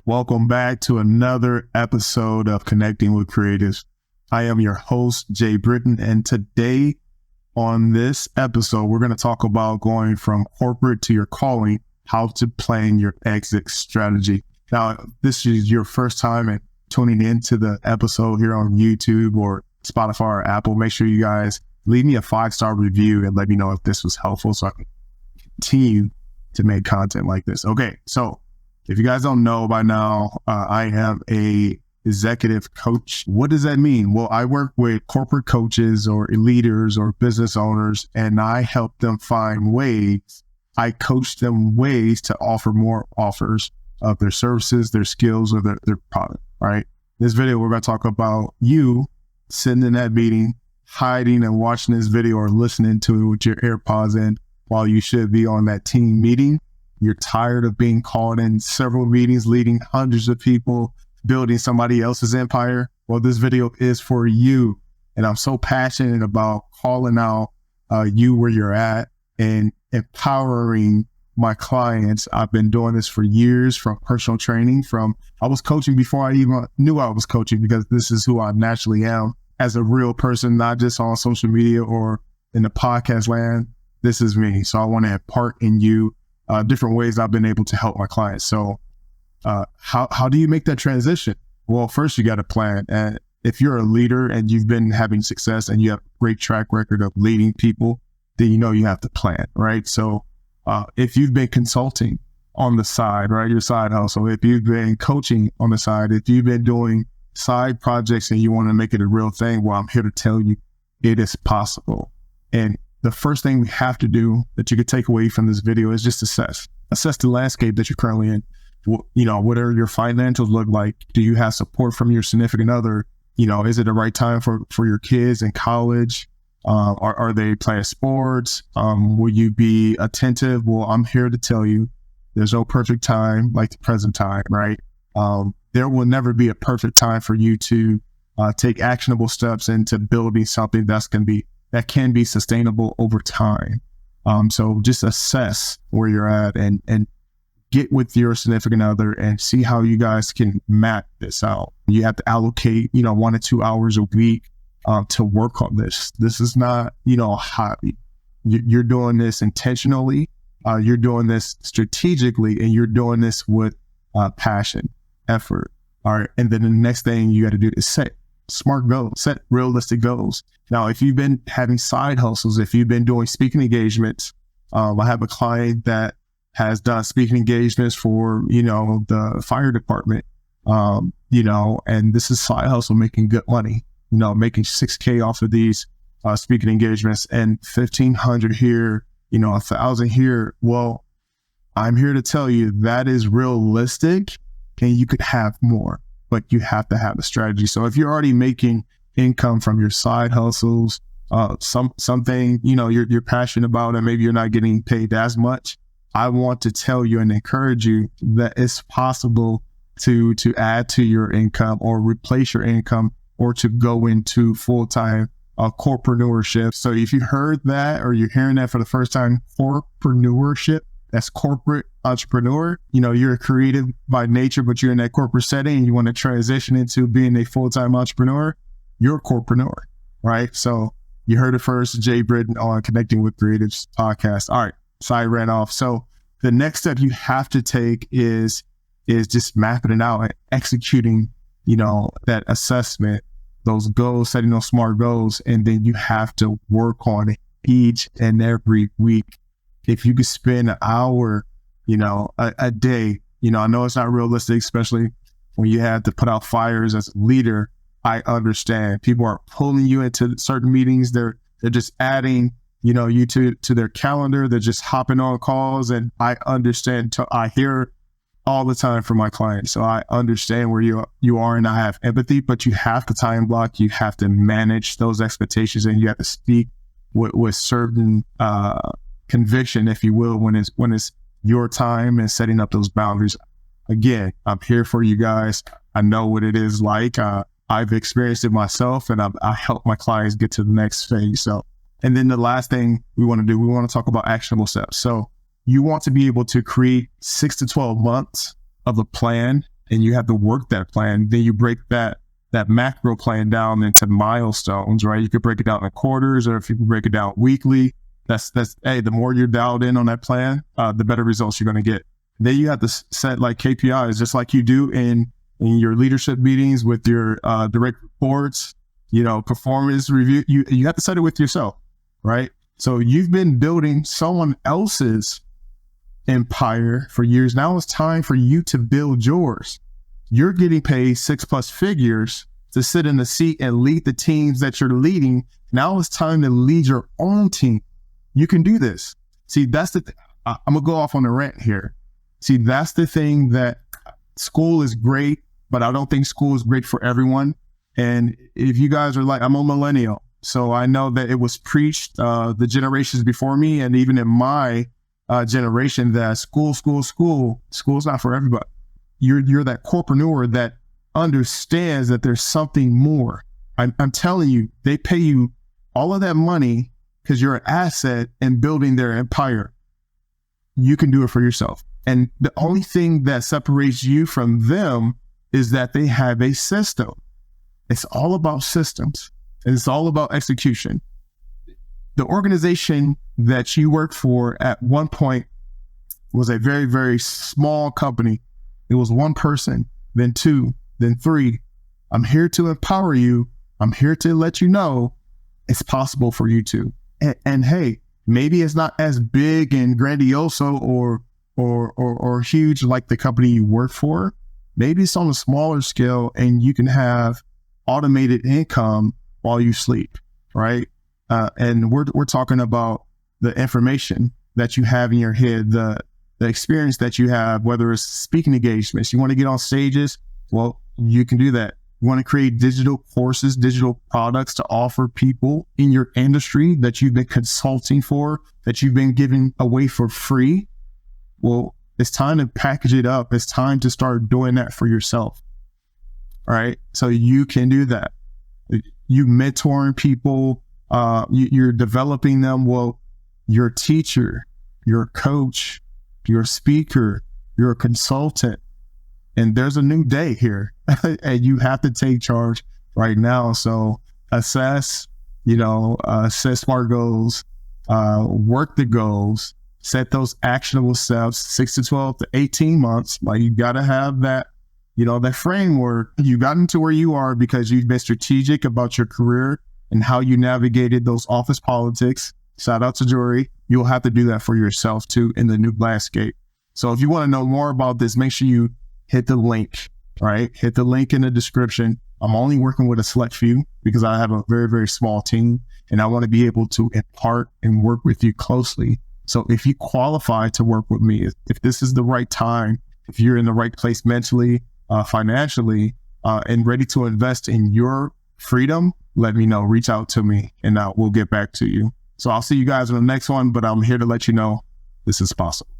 Welcome back to another episode of Connecting with Creatives. I am your host, Jay Britton, and today on this episode, we're going to talk about going from corporate to your calling, how to plan your exit strategy. Now, if this is your first time and tuning into the episode here on YouTube or Spotify or Apple, make sure you guys leave me a 5-star review and let me know if this was helpful so I can continue to make content like this. Okay, so if you guys don't know by now, I am a executive coach. What does that mean? Well, I work with corporate coaches or leaders or business owners, and I help them find ways. I coach them ways to offer more offers of their services, their skills, or their product, all right? This video, we're going to talk about you sitting in that meeting, hiding and watching this video or listening to it with your AirPods in while you should be on that team meeting. You're tired of being called in several meetings, leading hundreds of people, building somebody else's empire. Well, this video is for you. And I'm so passionate about calling out you where you're at and empowering my clients. I've been doing this for years, from personal training, I was coaching before I even knew I was coaching, because this is who I naturally am as a real person, not just on social media or in the podcast land. This is me. So I want to impart in you different ways I've been able to help my clients. So how do you make that transition? Well, first you got to plan. And if you're a leader and you've been having success and you have a great track record of leading people, then you know you have to plan, right? So if you've been consulting on the side, right, your side hustle, if you've been coaching on the side, if you've been doing side projects and you want to make it a real thing, well, I'm here to tell you it is possible. And the first thing we have to do that you could take away from this video is just assess the landscape that you're currently in. What are your financials look like? Do you have support from your significant other? Is it the right time for your kids in college? Are they playing sports? Will you be attentive? Well, I'm here to tell you there's no perfect time like the present time, right? There will never be a perfect time for you to take actionable steps into building something that can be sustainable over time. So just assess where you're at and get with your significant other and see how you guys can map this out. You have to allocate, 1 to 2 hours a week to work on this. This is not, a hobby. You're doing this intentionally. You're doing this strategically, and you're doing this with passion, effort. All right. And then the next thing you got to do is set smart goals, set realistic goals. Now, if you've been having side hustles, if you've been doing speaking engagements, I have a client that has done speaking engagements for, the fire department, and this is side hustle, making good money, making $6,000 off of these speaking engagements and 1,500 here, 1,000 here. Well, I'm here to tell you that is realistic and you could have more, but you have to have a strategy. So if you're already making income from your side hustles, something, you're passionate about, and maybe you're not getting paid as much, I want to tell you and encourage you that it's possible to add to your income or replace your income or to go into full-time corporateurship. So if you heard that or you're hearing that for the first time, corporateurship, that's corporate entrepreneur. You're a creative by nature, but you're in that corporate setting and you want to transition into being a full-time entrepreneur, you're a corporateur, right? So you heard it first, Jay Britton on Connecting with Creatives podcast. All right. So I ran off. So the next step you have to take is just mapping it out and executing, that assessment, those goals, setting those SMART goals. And then you have to work on it each and every week. If you could spend an hour, a day, I know it's not realistic, especially when you have to put out fires as a leader. I understand people are pulling you into certain meetings. They're just adding you to their calendar. They're just hopping on calls, and I understand. I hear all the time from my clients, so I understand where you are, and I have empathy. But you have to time block. You have to manage those expectations, and you have to speak with certain conviction, if you will, when it's your time and setting up those boundaries. Again, I'm here for you guys. I know what it is like. I've experienced it myself, and I help my clients get to the next phase. So. And then the last thing we want to do, we want to talk about actionable steps. So you want to be able to create 6 to 12 months of a plan and you have to work that plan. Then you break that macro plan down into milestones, right? You could break it down in quarters, or if you can break it down weekly, hey, the more you're dialed in on that plan, the better results you're going to get. Then you have to set like KPIs, just like you do in your leadership meetings with your direct reports, performance review. You have to set it with yourself, right? So you've been building someone else's empire for years. Now it's time for you to build yours. You're getting paid 6+ figures to sit in the seat and lead the teams that you're leading. Now it's time to lead your own team. You can do this. See, that's I'm going to go off on a rant here. See, that's the thing, that school is great, but I don't think school is great for everyone. And if you guys are like, I'm a millennial, so I know that it was preached the generations before me, and even in my generation, that school's not for everybody. You're that corpreneur that understands that there's something more. I'm telling you, they pay you all of that money because you're an asset in building their empire. You can do it for yourself. And the only thing that separates you from them is that they have a system. It's all about systems, and it's all about execution. The organization that you worked for at one point was a very, very small company. It was one person, then two, then three. I'm here to empower you. I'm here to let you know it's possible for you to. And hey, maybe it's not as big and grandioso or huge like the company you work for. Maybe it's on a smaller scale, and you can have automated income while you sleep, right? And we're talking about the information that you have in your head, the experience that you have, whether it's speaking engagements, you want to get on stages, well, you can do that. You want to create digital courses, digital products to offer people in your industry that you've been consulting for, that you've been giving away for free. Well, it's time to package it up. It's time to start doing that for yourself. All right. So you can do that. You mentoring people, you're developing them. Well, you're a teacher, you're a coach, you're a speaker, you're a consultant, and there's a new day here and you have to take charge right now. So assess, set SMART goals, work the goals, set those actionable steps, 6 to 12 to 18 months. Like, you got to have that, that framework. You got into where you are because you've been strategic about your career and how you navigated those office politics. Shout out to Jory. You'll have to do that for yourself too in the new landscape. So if you want to know more about this, make sure you hit the link, right? Hit the link in the description. I'm only working with a select few because I have a very, very small team, and I want to be able to impart and work with you closely. So if you qualify to work with me, if this is the right time, if you're in the right place mentally, financially, and ready to invest in your freedom, let me know. Reach out to me, and we'll get back to you. So I'll see you guys in the next one, but I'm here to let you know this is possible.